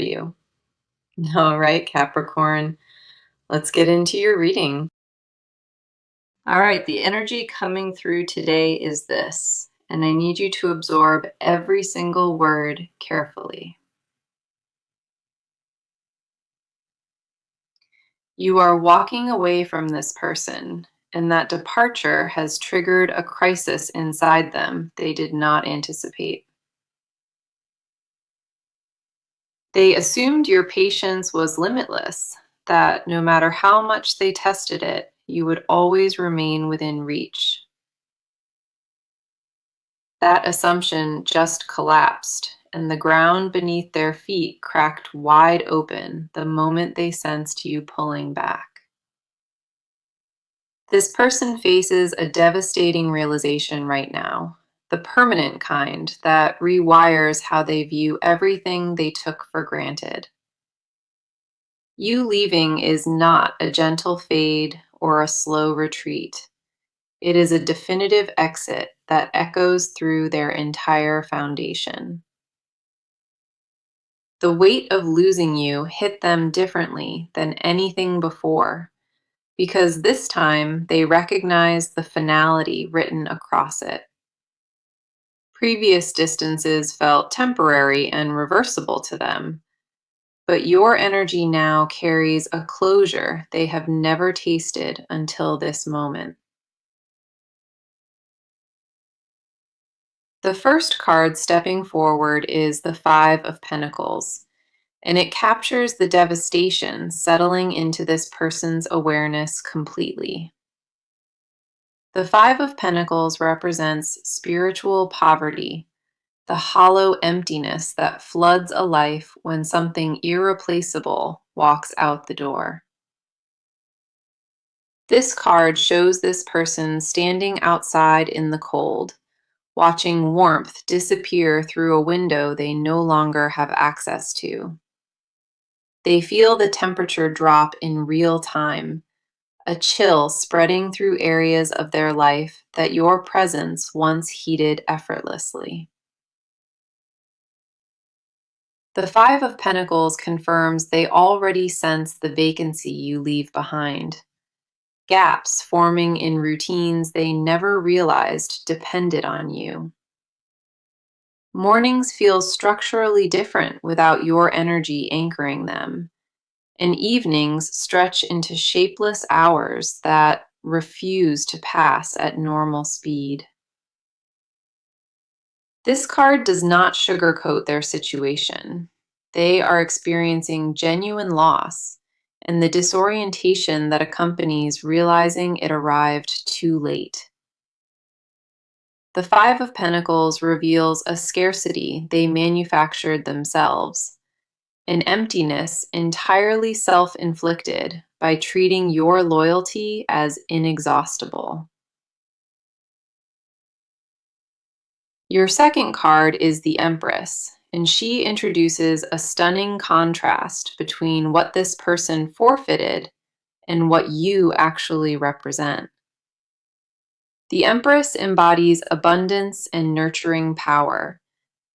you. All right, Capricorn, let's get into your reading. All right, the energy coming through today is this, and I need you to absorb every single word carefully. You are walking away from this person, and that departure has triggered a crisis inside them they did not anticipate. They assumed your patience was limitless, that no matter how much they tested it, you would always remain within reach. That assumption just collapsed, and the ground beneath their feet cracked wide open the moment they sensed you pulling back. This person faces a devastating realization right now, the permanent kind that rewires how they view everything they took for granted. You leaving is not a gentle fade or a slow retreat. It is a definitive exit that echoes through their entire foundation. The weight of losing you hit them differently than anything before, because this time they recognized the finality written across it. Previous distances felt temporary and reversible to them, but your energy now carries a closure they have never tasted until this moment. The first card stepping forward is the Five of Pentacles, and it captures the devastation settling into this person's awareness completely. The Five of Pentacles represents spiritual poverty, the hollow emptiness that floods a life when something irreplaceable walks out the door. This card shows this person standing outside in the cold, watching warmth disappear through a window they no longer have access to. They feel the temperature drop in real time, a chill spreading through areas of their life that your presence once heated effortlessly. The Five of Pentacles confirms they already sense the vacancy you leave behind, gaps forming in routines they never realized depended on you. Mornings feel structurally different without your energy anchoring them, and evenings stretch into shapeless hours that refuse to pass at normal speed. This card does not sugarcoat their situation. They are experiencing genuine loss and the disorientation that accompanies realizing it arrived too late. The Five of Pentacles reveals a scarcity they manufactured themselves, an emptiness entirely self-inflicted by treating your loyalty as inexhaustible. Your second card is the Empress, and she introduces a stunning contrast between what this person forfeited and what you actually represent. The Empress embodies abundance and nurturing power,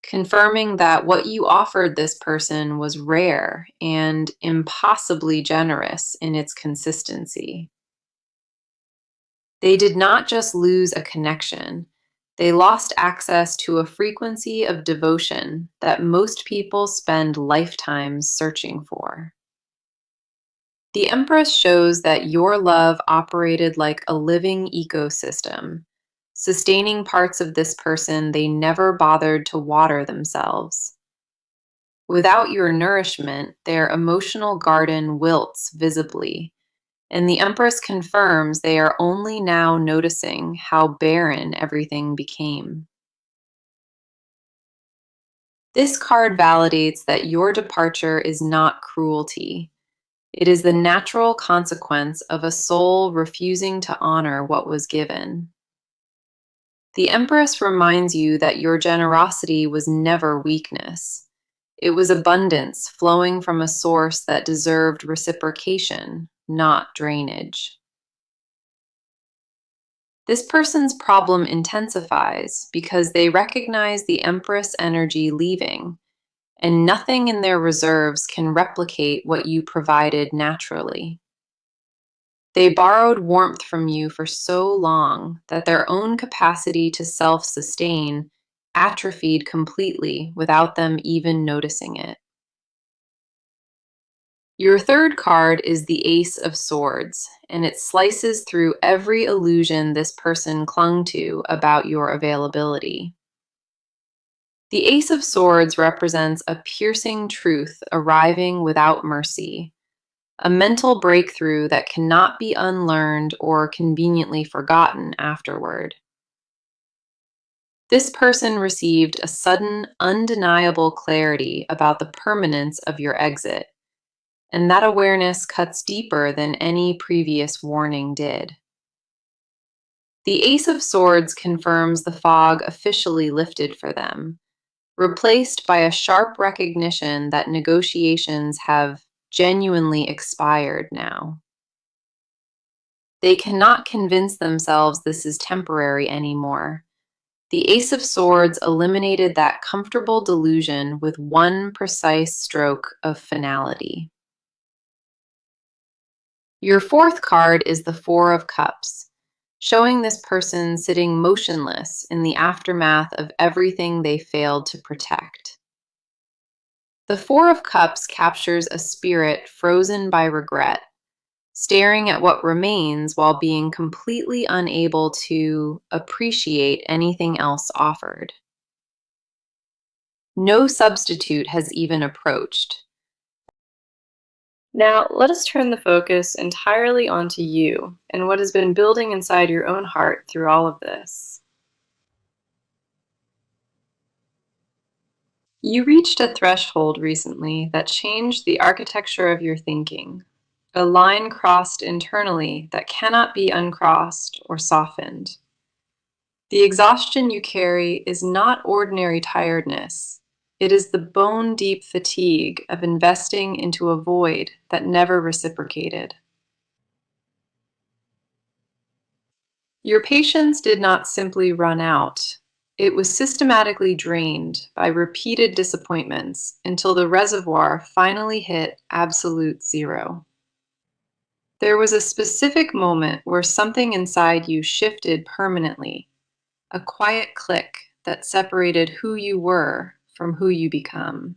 confirming that what you offered this person was rare and impossibly generous in its consistency. They did not just lose a connection, they lost access to a frequency of devotion that most people spend lifetimes searching for. The Empress shows that your love operated like a living ecosystem, sustaining parts of this person they never bothered to water themselves. Without your nourishment, their emotional garden wilts visibly, and the Empress confirms they are only now noticing how barren everything became. This card validates that your departure is not cruelty. It is the natural consequence of a soul refusing to honor what was given. The Empress reminds you that your generosity was never weakness. It was abundance flowing from a source that deserved reciprocation, not drainage. This person's problem intensifies because they recognize the Empress energy leaving, and nothing in their reserves can replicate what you provided naturally. They borrowed warmth from you for so long that their own capacity to self-sustain atrophied completely without them even noticing it. Your third card is the Ace of Swords, and it slices through every illusion this person clung to about your availability. The Ace of Swords represents a piercing truth arriving without mercy, a mental breakthrough that cannot be unlearned or conveniently forgotten afterward. This person received a sudden, undeniable clarity about the permanence of your exit, and that awareness cuts deeper than any previous warning did. The Ace of Swords confirms the fog officially lifted for them, replaced by a sharp recognition that negotiations have genuinely expired now. They cannot convince themselves this is temporary anymore. The Ace of Swords eliminated that comfortable delusion with one precise stroke of finality. Your fourth card is the Four of Cups, showing this person sitting motionless in the aftermath of everything they failed to protect. The Four of Cups captures a spirit frozen by regret, staring at what remains while being completely unable to appreciate anything else offered. No substitute has even approached. Now, let us turn the focus entirely onto you and what has been building inside your own heart through all of this. You reached a threshold recently that changed the architecture of your thinking, a line crossed internally that cannot be uncrossed or softened. The exhaustion you carry is not ordinary tiredness. It is the bone-deep fatigue of investing into a void that never reciprocated. Your patience did not simply run out. It was systematically drained by repeated disappointments until the reservoir finally hit absolute zero. There was a specific moment where something inside you shifted permanently, a quiet click that separated who you were from who you become.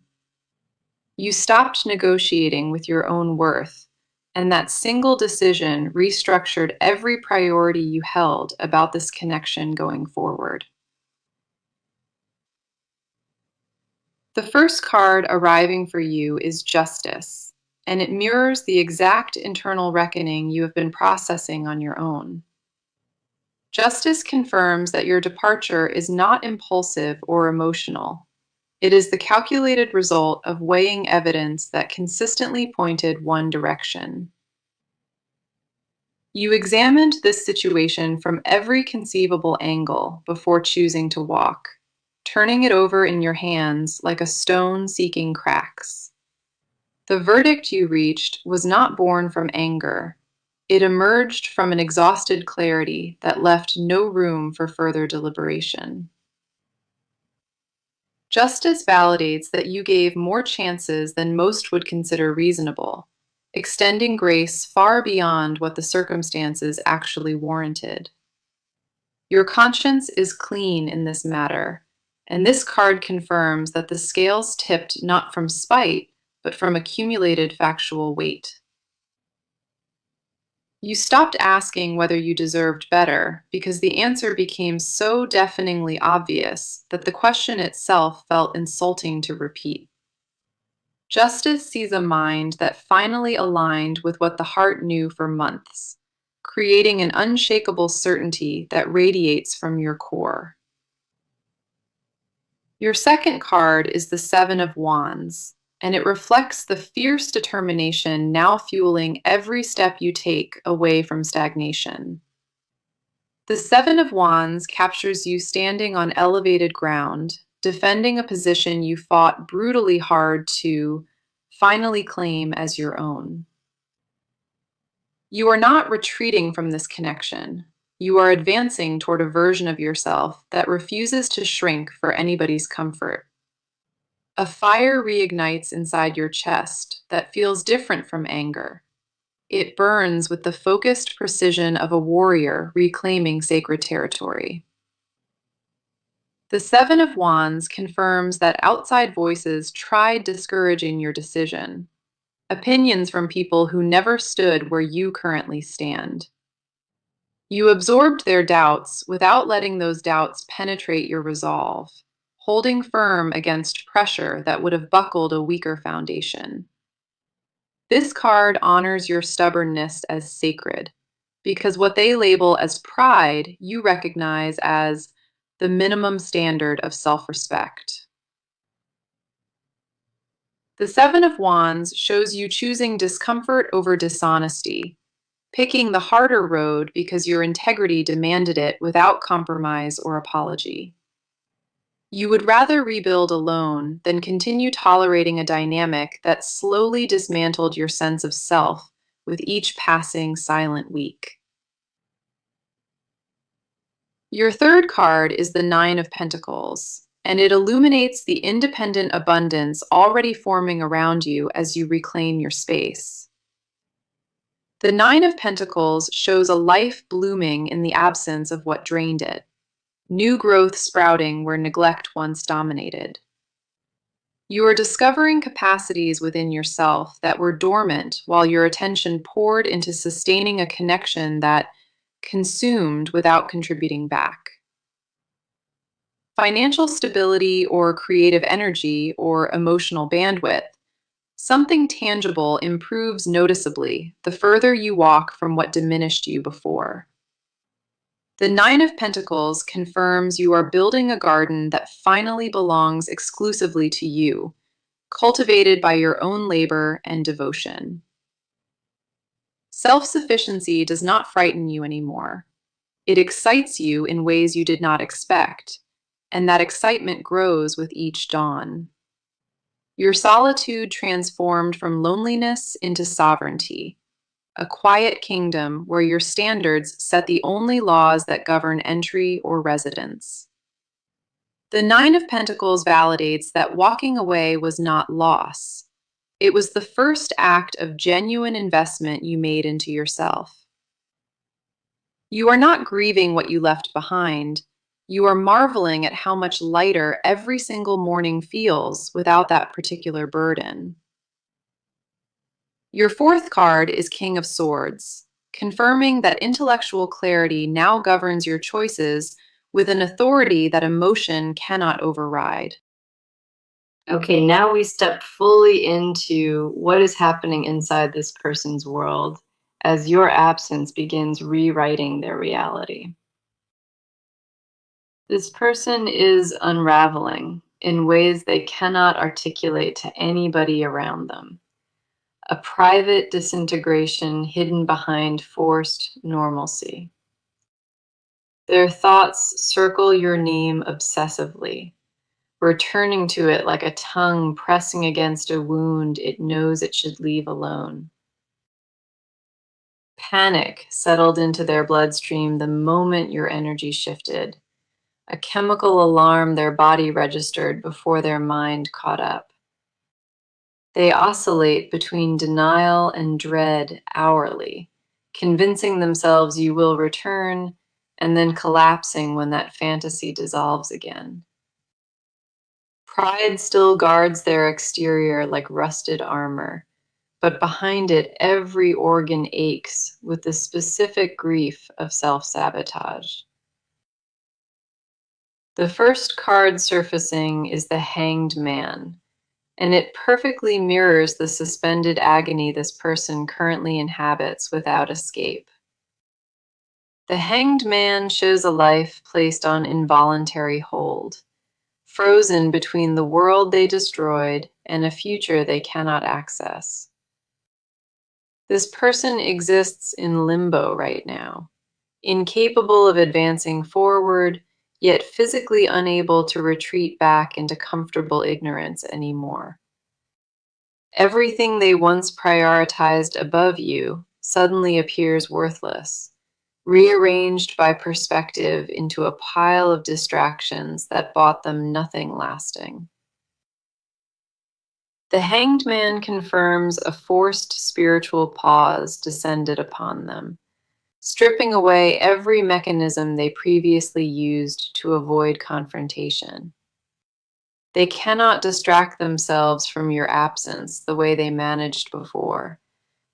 You stopped negotiating with your own worth, and that single decision restructured every priority you held about this connection going forward. The first card arriving for you is Justice, and it mirrors the exact internal reckoning you have been processing on your own. Justice confirms that your departure is not impulsive or emotional. It is the calculated result of weighing evidence that consistently pointed one direction. You examined this situation from every conceivable angle before choosing to walk, turning it over in your hands like a stone seeking cracks. The verdict you reached was not born from anger. It emerged from an exhausted clarity that left no room for further deliberation. Justice validates that you gave more chances than most would consider reasonable, extending grace far beyond what the circumstances actually warranted. Your conscience is clean in this matter, and this card confirms that the scales tipped not from spite, but from accumulated factual weight. You stopped asking whether you deserved better because the answer became so deafeningly obvious that the question itself felt insulting to repeat. Justice sees a mind that finally aligned with what the heart knew for months, creating an unshakable certainty that radiates from your core. Your second card is the Seven of Wands, and it reflects the fierce determination now fueling every step you take away from stagnation. The Seven of Wands captures you standing on elevated ground, defending a position you fought brutally hard to finally claim as your own. You are not retreating from this connection. You are advancing toward a version of yourself that refuses to shrink for anybody's comfort. A fire reignites inside your chest that feels different from anger. It burns with the focused precision of a warrior reclaiming sacred territory. The Seven of Wands confirms that outside voices tried discouraging your decision, opinions from people who never stood where you currently stand. You absorbed their doubts without letting those doubts penetrate your resolve, holding firm against pressure that would have buckled a weaker foundation. This card honors your stubbornness as sacred, because what they label as pride, you recognize as the minimum standard of self respect. The Seven of Wands shows you choosing discomfort over dishonesty, picking the harder road because your integrity demanded it without compromise or apology. You would rather rebuild alone than continue tolerating a dynamic that slowly dismantled your sense of self with each passing silent week. Your third card is the Nine of Pentacles, and it illuminates the independent abundance already forming around you as you reclaim your space. The Nine of Pentacles shows a life blooming in the absence of what drained it, new growth sprouting where neglect once dominated. You are discovering capacities within yourself that were dormant while your attention poured into sustaining a connection that consumed without contributing back. Financial stability or creative energy or emotional bandwidth, something tangible improves noticeably the further you walk from what diminished you before. The Nine of Pentacles confirms you are building a garden that finally belongs exclusively to you, cultivated by your own labor and devotion. Self-sufficiency does not frighten you anymore. It excites you in ways you did not expect, and that excitement grows with each dawn. Your solitude transformed from loneliness into sovereignty, a quiet kingdom where your standards set the only laws that govern entry or residence. The Nine of Pentacles validates that walking away was not loss. It was the first act of genuine investment you made into yourself. You are not grieving what you left behind. You are marveling at how much lighter every single morning feels without that particular burden. Your fourth card is King of Swords, confirming that intellectual clarity now governs your choices with an authority that emotion cannot override. Okay, now we step fully into what is happening inside this person's world as your absence begins rewriting their reality. This person is unraveling in ways they cannot articulate to anybody around them. A private disintegration hidden behind forced normalcy. Their thoughts circle your name obsessively, returning to it like a tongue pressing against a wound it knows it should leave alone. Panic settled into their bloodstream the moment your energy shifted, a chemical alarm their body registered before their mind caught up. They oscillate between denial and dread hourly, convincing themselves you will return and then collapsing when that fantasy dissolves again. Pride still guards their exterior like rusted armor, but behind it every organ aches with the specific grief of self-sabotage. The first card surfacing is the Hanged Man, and it perfectly mirrors the suspended agony this person currently inhabits without escape. The Hanged Man shows a life placed on involuntary hold, frozen between the world they destroyed and a future they cannot access. This person exists in limbo right now, incapable of advancing forward, yet physically unable to retreat back into comfortable ignorance anymore. Everything they once prioritized above you suddenly appears worthless, rearranged by perspective into a pile of distractions that bought them nothing lasting. The Hanged Man confirms a forced spiritual pause descended upon them, stripping away every mechanism they previously used to avoid confrontation. They cannot distract themselves from your absence the way they managed before,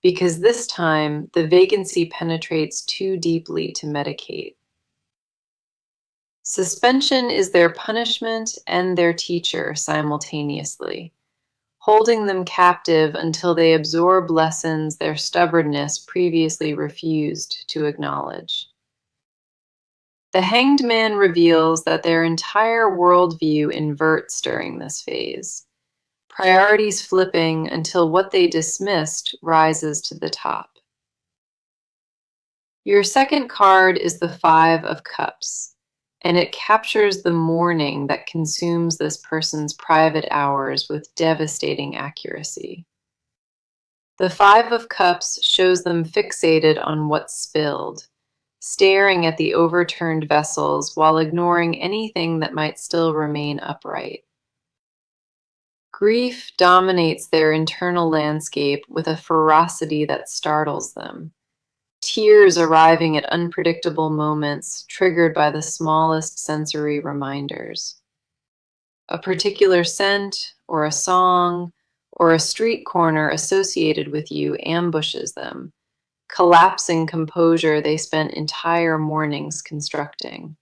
because this time the vacancy penetrates too deeply to medicate. Suspension is their punishment and their teacher simultaneously, holding them captive until they absorb lessons their stubbornness previously refused to acknowledge. The Hanged Man reveals that their entire worldview inverts during this phase, priorities flipping until what they dismissed rises to the top. Your second card is the Five of Cups, and it captures the mourning that consumes this person's private hours with devastating accuracy. The Five of Cups shows them fixated on what's spilled, staring at the overturned vessels while ignoring anything that might still remain upright. Grief dominates their internal landscape with a ferocity that startles them, tears arriving at unpredictable moments triggered by the smallest sensory reminders. A particular scent, or a song, or a street corner associated with you ambushes them, collapsing composure they spent entire mornings constructing.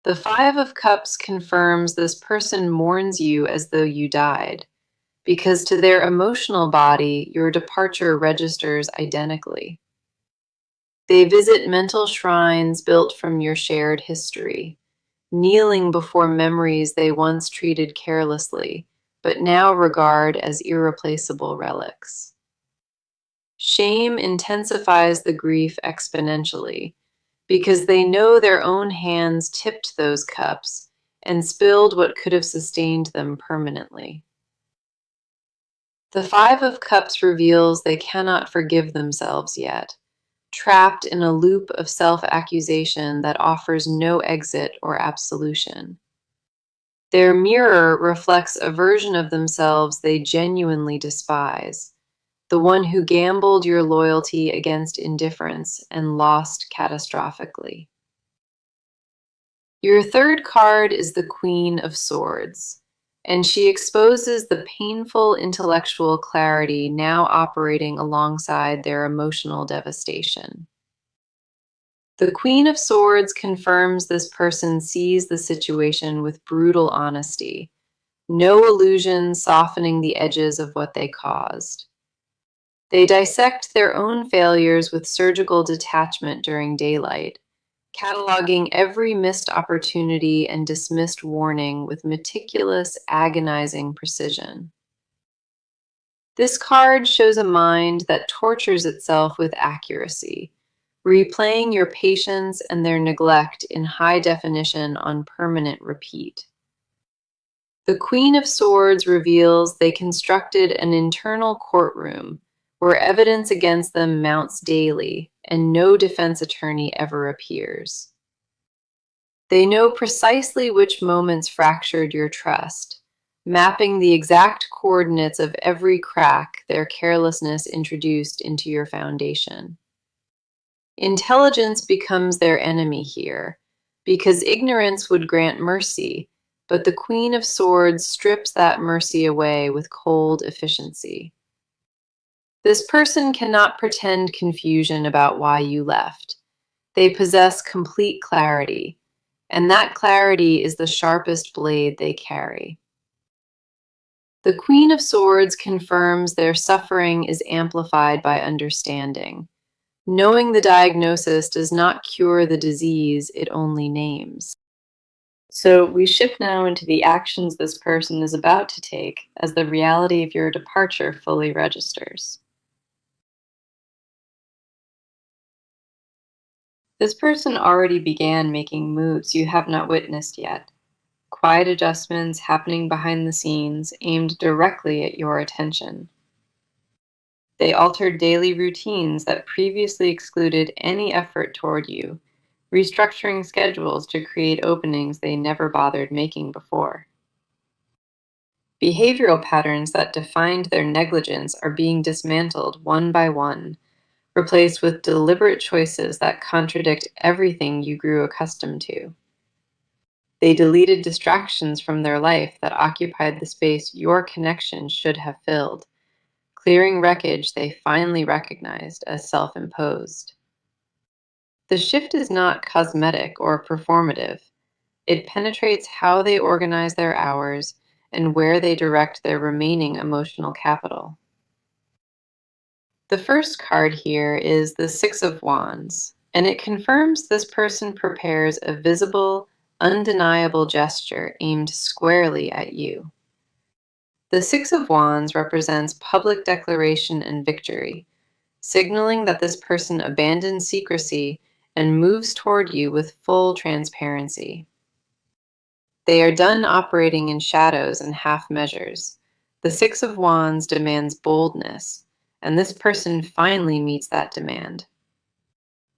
The Five of Cups confirms this person mourns you as though you died, because to their emotional body, your departure registers identically. They visit mental shrines built from your shared history, kneeling before memories they once treated carelessly, but now regard as irreplaceable relics. Shame intensifies the grief exponentially, because they know their own hands tipped those cups and spilled what could have sustained them permanently. The Five of Cups reveals they cannot forgive themselves yet, trapped in a loop of self-accusation that offers no exit or absolution. Their mirror reflects a version of themselves they genuinely despise, the one who gambled your loyalty against indifference and lost catastrophically. Your third card is the Queen of Swords, and she exposes the painful intellectual clarity now operating alongside their emotional devastation. The Queen of Swords confirms this person sees the situation with brutal honesty, no illusions softening the edges of what they caused. They dissect their own failures with surgical detachment during daylight, cataloging every missed opportunity and dismissed warning with meticulous, agonizing precision. This card shows a mind that tortures itself with accuracy, replaying your patience and their neglect in high definition on permanent repeat. The Queen of Swords reveals they constructed an internal courtroom where evidence against them mounts daily and no defense attorney ever appears. They know precisely which moments fractured your trust, mapping the exact coordinates of every crack their carelessness introduced into your foundation. Intelligence becomes their enemy here, because ignorance would grant mercy, but the Queen of Swords strips that mercy away with cold efficiency. This person cannot pretend confusion about why you left. They possess complete clarity, and that clarity is the sharpest blade they carry. The Queen of Swords confirms their suffering is amplified by understanding. Knowing the diagnosis does not cure the disease, it only names. So we shift now into the actions this person is about to take as the reality of your departure fully registers. This person already began making moves you have not witnessed yet. Quiet adjustments happening behind the scenes aimed directly at your attention. They altered daily routines that previously excluded any effort toward you, restructuring schedules to create openings they never bothered making before. Behavioral patterns that defined their negligence are being dismantled one by one, replaced with deliberate choices that contradict everything you grew accustomed to. They deleted distractions from their life that occupied the space your connection should have filled, clearing wreckage they finally recognized as self-imposed. The shift is not cosmetic or performative. It penetrates how they organize their hours and where they direct their remaining emotional capital. The first card here is the Six of Wands, and it confirms this person prepares a visible, undeniable gesture aimed squarely at you. The Six of Wands represents public declaration and victory, signaling that this person abandons secrecy and moves toward you with full transparency. They are done operating in shadows and half measures. The Six of Wands demands boldness, and this person finally meets that demand.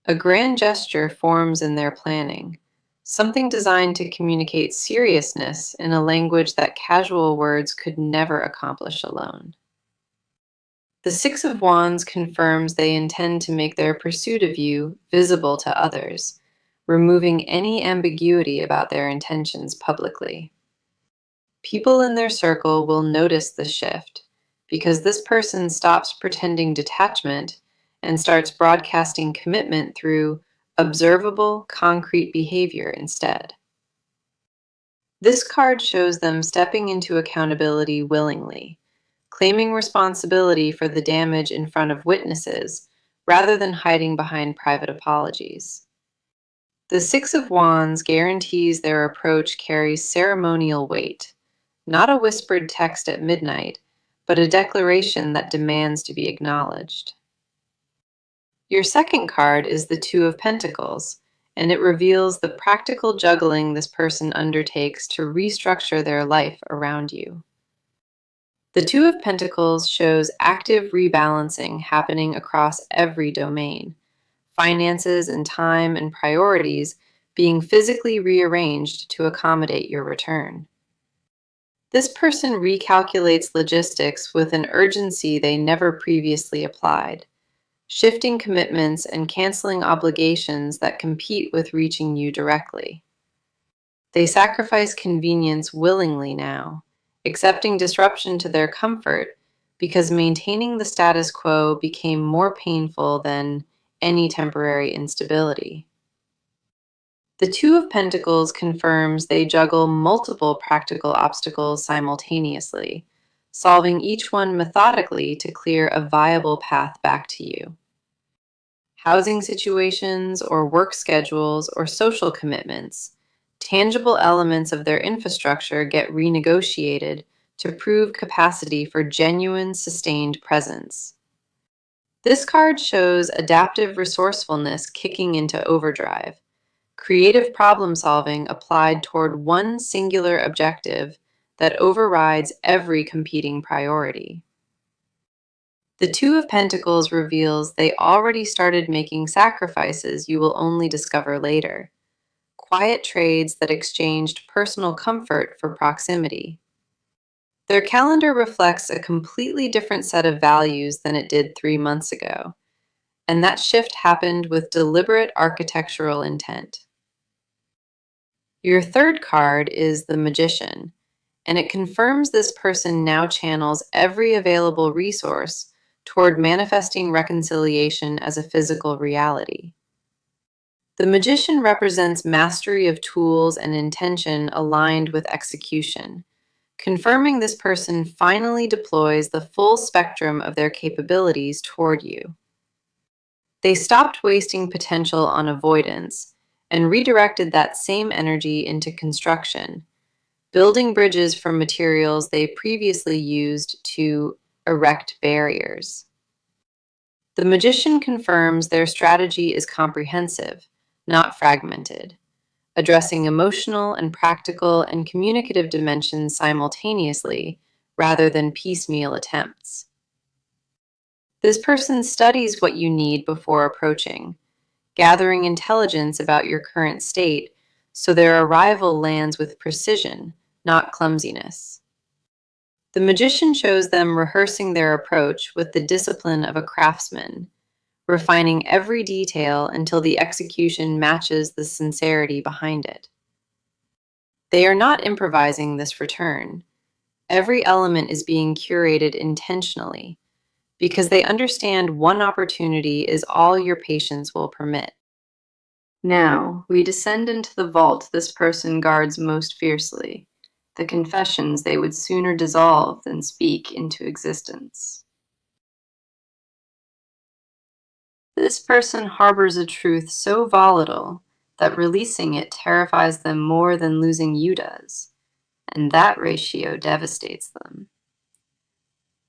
A grand gesture forms in their planning, something designed to communicate seriousness in a language that casual words could never accomplish alone. The Six of Wands confirms they intend to make their pursuit of you visible to others, removing any ambiguity about their intentions publicly. People in their circle will notice the shift because this person stops pretending detachment and starts broadcasting commitment through observable, concrete behavior instead. This card shows them stepping into accountability willingly, claiming responsibility for the damage in front of witnesses rather than hiding behind private apologies. The Six of Wands guarantees their approach carries ceremonial weight, not a whispered text at midnight, but a declaration that demands to be acknowledged. Your second card is the Two of Pentacles, and it reveals the practical juggling this person undertakes to restructure their life around you. The Two of Pentacles shows active rebalancing happening across every domain, finances and time and priorities being physically rearranged to accommodate your return. This person recalculates logistics with an urgency they never previously applied, shifting commitments and canceling obligations that compete with reaching you directly. They sacrifice convenience willingly now, accepting disruption to their comfort because maintaining the status quo became more painful than any temporary instability. The Two of Pentacles confirms they juggle multiple practical obstacles simultaneously, solving each one methodically to clear a viable path back to you. Housing situations or work schedules or social commitments, tangible elements of their infrastructure get renegotiated to prove capacity for genuine, sustained presence. This card shows adaptive resourcefulness kicking into overdrive, creative problem solving applied toward one singular objective that overrides every competing priority. The Two of Pentacles reveals they already started making sacrifices you will only discover later, quiet trades that exchanged personal comfort for proximity. Their calendar reflects a completely different set of values than it did 3 months ago, and that shift happened with deliberate architectural intent. Your third card is the Magician, and it confirms this person now channels every available resource toward manifesting reconciliation as a physical reality. The Magician represents mastery of tools and intention aligned with execution, confirming this person finally deploys the full spectrum of their capabilities toward you. They stopped wasting potential on avoidance and redirected that same energy into construction, building bridges from materials they previously used to erect barriers. The Magician confirms their strategy is comprehensive, not fragmented, addressing emotional and practical and communicative dimensions simultaneously rather than piecemeal attempts. This person studies what you need before approaching, gathering intelligence about your current state so their arrival lands with precision, not clumsiness. The magician shows them rehearsing their approach with the discipline of a craftsman, refining every detail until the execution matches the sincerity behind it. They are not improvising this return. Every element is being curated intentionally because they understand one opportunity is all your patience will permit. Now, we descend into the vault this person guards most fiercely, the confessions they would sooner dissolve than speak into existence. This person harbors a truth so volatile that releasing it terrifies them more than losing you does, and that ratio devastates them.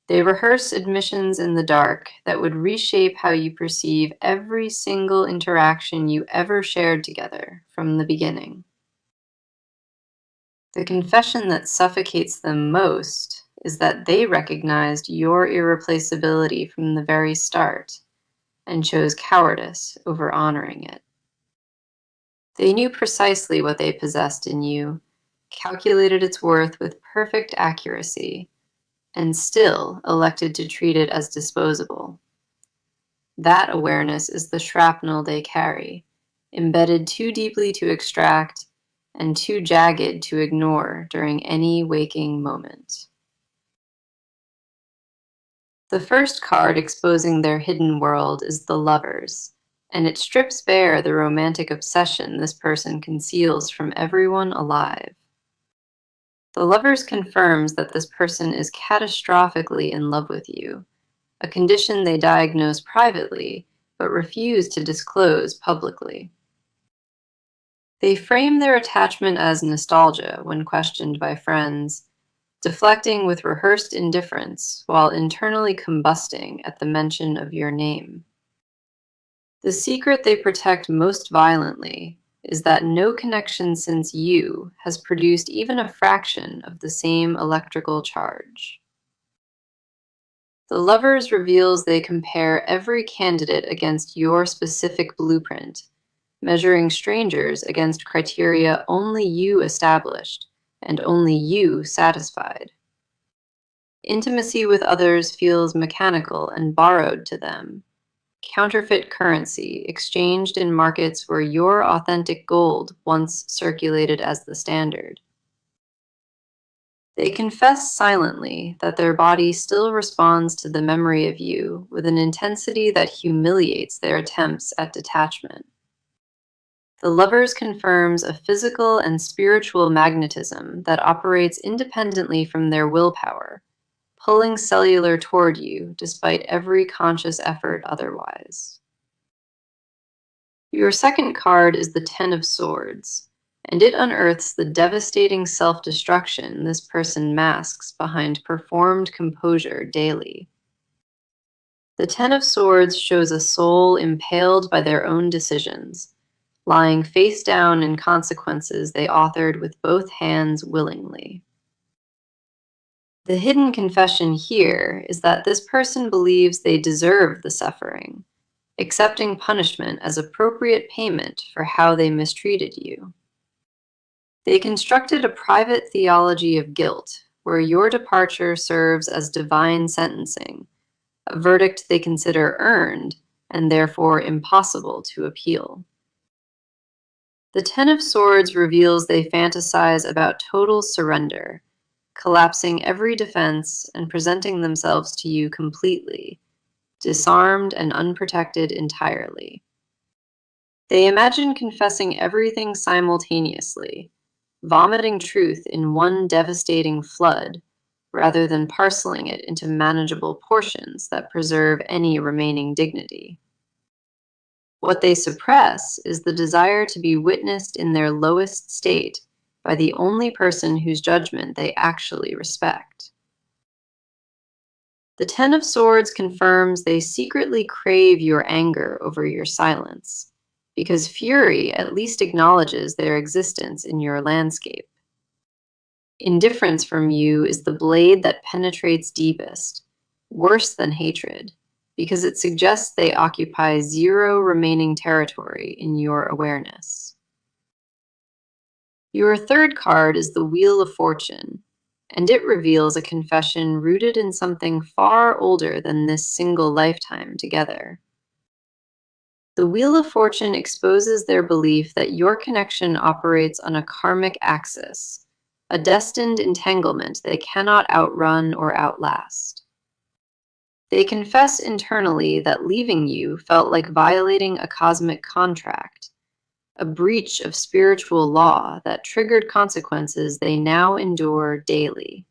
They rehearse admissions in the dark that would reshape how you perceive every single interaction you ever shared together from the beginning. The confession that suffocates them most is that they recognized your irreplaceability from the very start and chose cowardice over honoring it. They knew precisely what they possessed in you, calculated its worth with perfect accuracy, and still elected to treat it as disposable. That awareness is the shrapnel they carry, embedded too deeply to extract and too jagged to ignore during any waking moment. The first card exposing their hidden world is the Lovers, and it strips bare the romantic obsession this person conceals from everyone alive. The Lovers confirms that this person is catastrophically in love with you, a condition they diagnose privately but refuse to disclose publicly. They frame their attachment as nostalgia when questioned by friends, deflecting with rehearsed indifference while internally combusting at the mention of your name. The secret they protect most violently is that no connection since you has produced even a fraction of the same electrical charge. The Lovers reveals they compare every candidate against your specific blueprint, measuring strangers against criteria only you established and only you satisfied. Intimacy with others feels mechanical and borrowed to them, counterfeit currency exchanged in markets where your authentic gold once circulated as the standard. They confess silently that their body still responds to the memory of you with an intensity that humiliates their attempts at detachment. The Lovers confirms a physical and spiritual magnetism that operates independently from their willpower, pulling cellular toward you despite every conscious effort otherwise. Your second card is the Ten of Swords, and it unearths the devastating self-destruction this person masks behind performed composure daily. The Ten of Swords shows a soul impaled by their own decisions, lying face down in consequences they authored with both hands willingly. The hidden confession here is that this person believes they deserve the suffering, accepting punishment as appropriate payment for how they mistreated you. They constructed a private theology of guilt, where your departure serves as divine sentencing, a verdict they consider earned and therefore impossible to appeal. The Ten of Swords reveals they fantasize about total surrender, collapsing every defense and presenting themselves to you completely, disarmed and unprotected entirely. They imagine confessing everything simultaneously, vomiting truth in one devastating flood, rather than parceling it into manageable portions that preserve any remaining dignity. What they suppress is the desire to be witnessed in their lowest state by the only person whose judgment they actually respect. The Ten of Swords confirms they secretly crave your anger over your silence, because fury at least acknowledges their existence in your landscape. Indifference from you is the blade that penetrates deepest, worse than hatred, because it suggests they occupy zero remaining territory in your awareness. Your third card is the Wheel of Fortune, and it reveals a confession rooted in something far older than this single lifetime together. The Wheel of Fortune exposes their belief that your connection operates on a karmic axis, a destined entanglement they cannot outrun or outlast. They confess internally that leaving you felt like violating a cosmic contract, a breach of spiritual law that triggered consequences they now endure daily.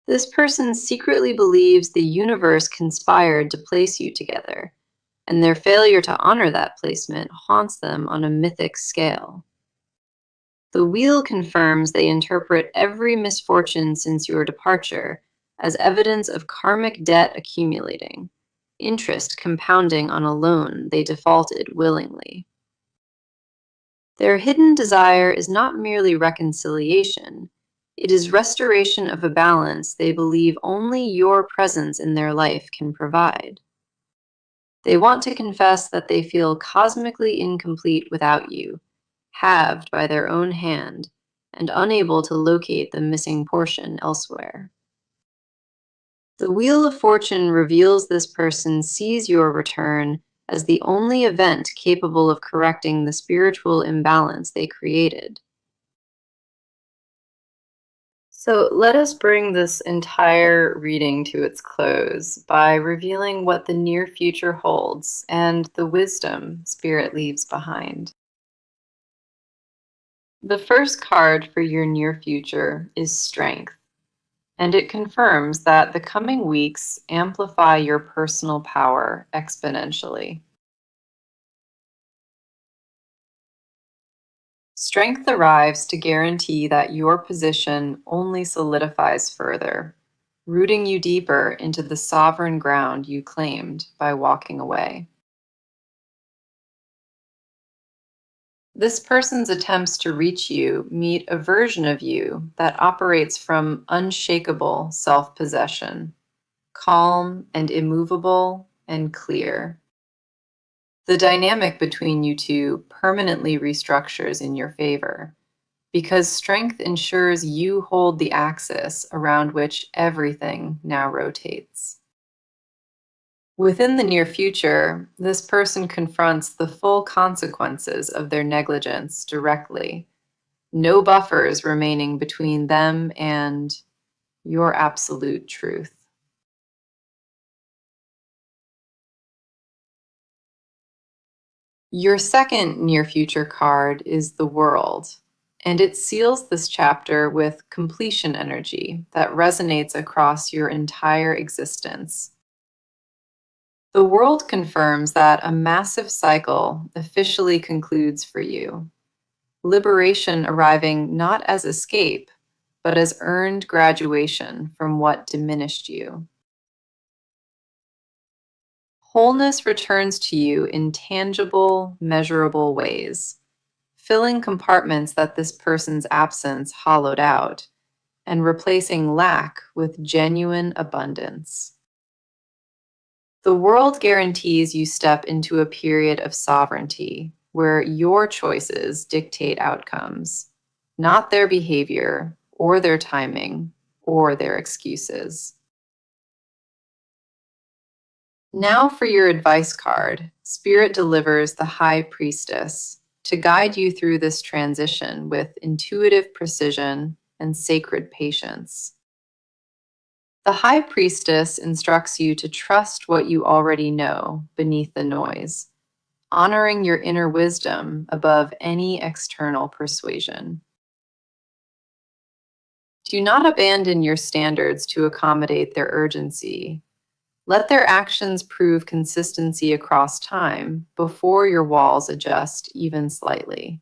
This person secretly believes the universe conspired to place you together, and their failure to honor that placement haunts them on a mythic scale. The wheel confirms they interpret every misfortune since your departure as evidence of karmic debt accumulating, interest compounding on a loan they defaulted willingly. Their hidden desire is not merely reconciliation, it is restoration of a balance they believe only your presence in their life can provide. They want to confess that they feel cosmically incomplete without you, halved by their own hand, and unable to locate the missing portion elsewhere. The Wheel of Fortune reveals this person sees your return as the only event capable of correcting the spiritual imbalance they created. So let us bring this entire reading to its close by revealing what the near future holds and the wisdom Spirit leaves behind. The first card for your near future is Strength, and it confirms that the coming weeks amplify your personal power exponentially. Strength arrives to guarantee that your position only solidifies further, rooting you deeper into the sovereign ground you claimed by walking away. This person's attempts to reach you meet a version of you that operates from unshakable self-possession, calm and immovable and clear. The dynamic between you two permanently restructures in your favor, because strength ensures you hold the axis around which everything now rotates. Within the near future, this person confronts the full consequences of their negligence directly, no buffers remaining between them and your absolute truth. Your second near future card is the World, and it seals this chapter with completion energy that resonates across your entire existence. The World confirms that a massive cycle officially concludes for you, liberation arriving not as escape, but as earned graduation from what diminished you. Wholeness returns to you in tangible, measurable ways, filling compartments that this person's absence hollowed out, and replacing lack with genuine abundance. The World guarantees you step into a period of sovereignty where your choices dictate outcomes, not their behavior or their timing or their excuses. Now for your advice card, Spirit delivers the High Priestess to guide you through this transition with intuitive precision and sacred patience. The High Priestess instructs you to trust what you already know beneath the noise, honoring your inner wisdom above any external persuasion. Do not abandon your standards to accommodate their urgency. Let their actions prove consistency across time before your walls adjust even slightly.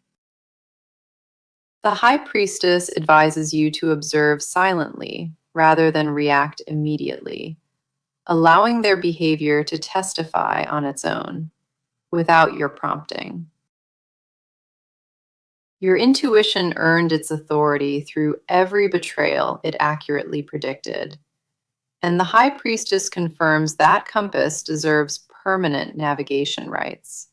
The High Priestess advises you to observe silently rather than react immediately, allowing their behavior to testify on its own, without your prompting. Your intuition earned its authority through every betrayal it accurately predicted, and the High Priestess confirms that compass deserves permanent navigation rights.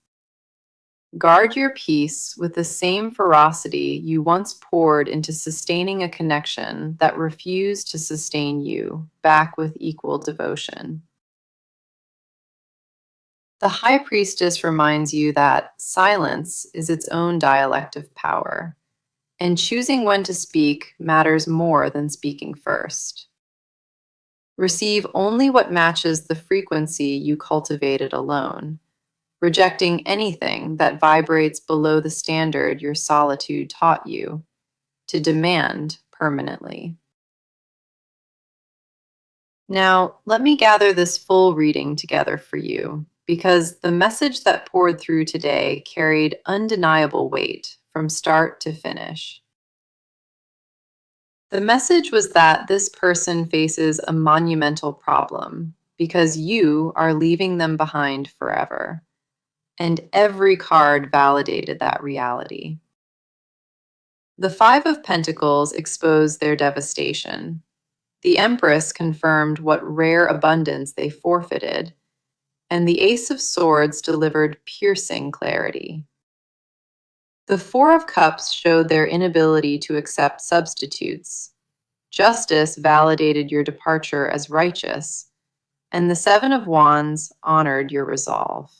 Guard your peace with the same ferocity you once poured into sustaining a connection that refused to sustain you back with equal devotion. The High Priestess reminds you that silence is its own dialect of power, and choosing when to speak matters more than speaking first. Receive only what matches the frequency you cultivated alone, rejecting anything that vibrates below the standard your solitude taught you to demand permanently. Now, let me gather this full reading together for you, because the message that poured through today carried undeniable weight from start to finish. The message was that this person faces a monumental problem because you are leaving them behind forever. And every card validated that reality. The Five of Pentacles exposed their devastation. The Empress confirmed what rare abundance they forfeited, and the Ace of Swords delivered piercing clarity. The Four of Cups showed their inability to accept substitutes. Justice validated your departure as righteous, and the Seven of Wands honored your resolve.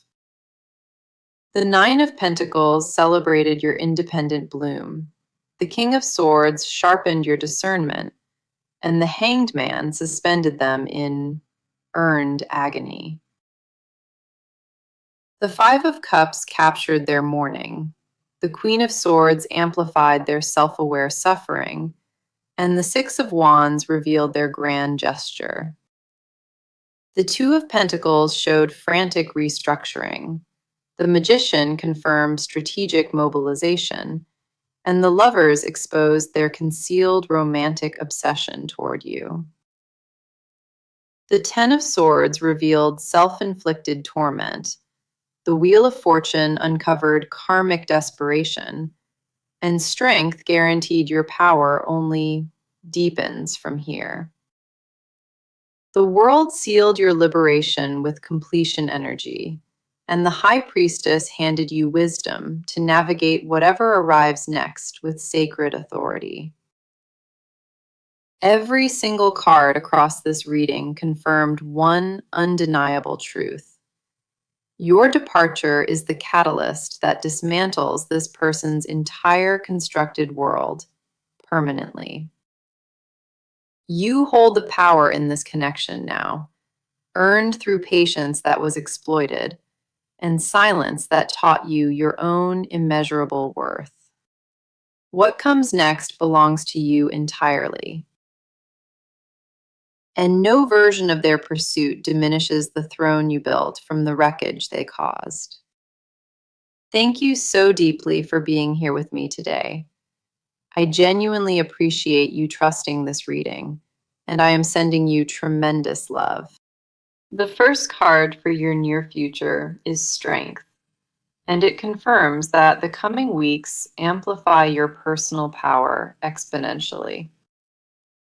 The Nine of Pentacles celebrated your independent bloom. The King of Swords sharpened your discernment, and the Hanged Man suspended them in earned agony. The Five of Cups captured their mourning. The Queen of Swords amplified their self-aware suffering, and the Six of Wands revealed their grand gesture. The Two of Pentacles showed frantic restructuring. The Magician confirmed strategic mobilization, and the Lovers exposed their concealed romantic obsession toward you. The Ten of Swords revealed self-inflicted torment. The Wheel of Fortune uncovered karmic desperation, and Strength guaranteed your power only deepens from here. The World sealed your liberation with completion energy, and the High Priestess handed you wisdom to navigate whatever arrives next with sacred authority. Every single card across this reading confirmed one undeniable truth. Your departure is the catalyst that dismantles this person's entire constructed world permanently. You hold the power in this connection now, earned through patience that was exploited, and silence that taught you your own immeasurable worth. What comes next belongs to you entirely, and no version of their pursuit diminishes the throne you built from the wreckage they caused. Thank you so deeply for being here with me today. I genuinely appreciate you trusting this reading, and I am sending you tremendous love. The first card for your near future is Strength, and it confirms that the coming weeks amplify your personal power exponentially.